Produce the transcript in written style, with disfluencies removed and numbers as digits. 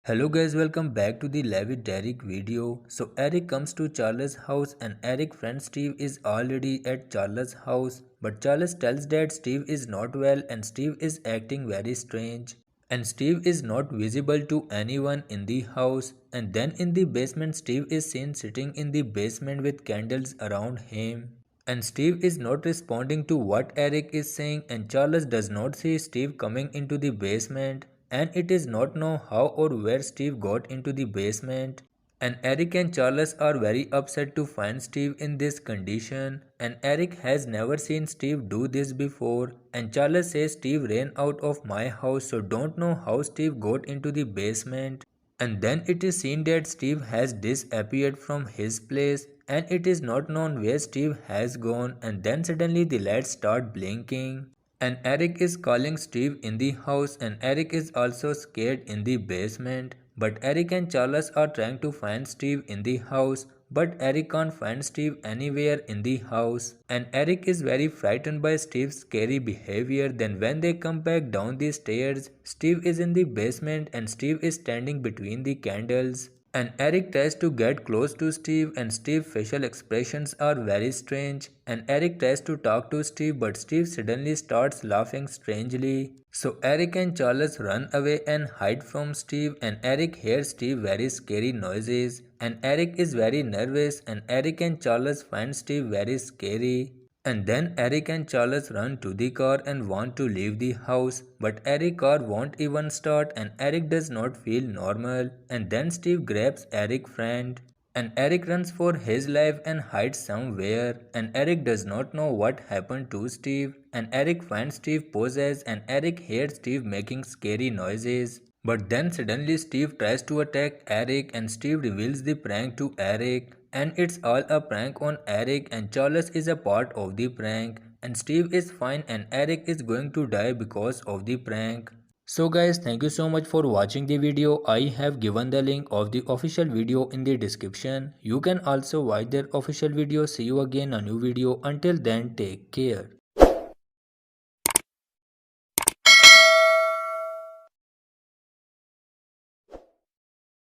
Hello guys, welcome back to the LAVIEDEERIC video. So Eric comes to Charles' house and Eric's friend Steve is already at Charles' house. But Charles tells that Steve is not well and Steve is acting very strange. And Steve is not visible to anyone in the house. And then in the basement Steve is seen sitting in the basement with candles around him. And Steve is not responding to what Eric is saying and Charles does not see Steve coming into the basement and it is not known how or where Steve got into the basement. And Eric and Charles are very upset to find Steve in this condition and Eric has never seen Steve do this before and Charles says Steve ran out of my house so don't know how Steve got into the basement. And then it is seen that Steve has disappeared from his place and it is not known where Steve has gone and then suddenly the lights start blinking. And Eric is calling Steve in the house and Eric is also scared in the basement. But Eric and Charles are trying to find Steve in the house. But Eric can't find Steve anywhere in the house. And Eric is very frightened by Steve's scary behavior. Then when they come back down the stairs, Steve is in the basement and Steve is standing between the candles. And Eric tries to get close to Steve and Steve's facial expressions are very strange and Eric tries to talk to Steve but Steve suddenly starts laughing strangely. So Eric and Charles run away and hide from Steve and Eric hears Steve very scary noises and Eric is very nervous and Eric and Charles find Steve very scary. And then Eric and Charles run to the car and want to leave the house, but Eric's car won't even start and Eric does not feel normal. And then Steve grabs Eric's friend and Eric runs for his life and hides somewhere and Eric does not know what happened to Steve and Eric finds Steve poses and Eric hears Steve making scary noises. But then suddenly Steve tries to attack Eric and Steve reveals the prank to Eric and it's all a prank on Eric and Charles is a part of the prank and Steve is fine and Eric is going to die because of the prank. So guys, thank you so much for watching the video. I have given the link of the official video in the description. You can also watch their official video. See you again in a new video. Until then, take care.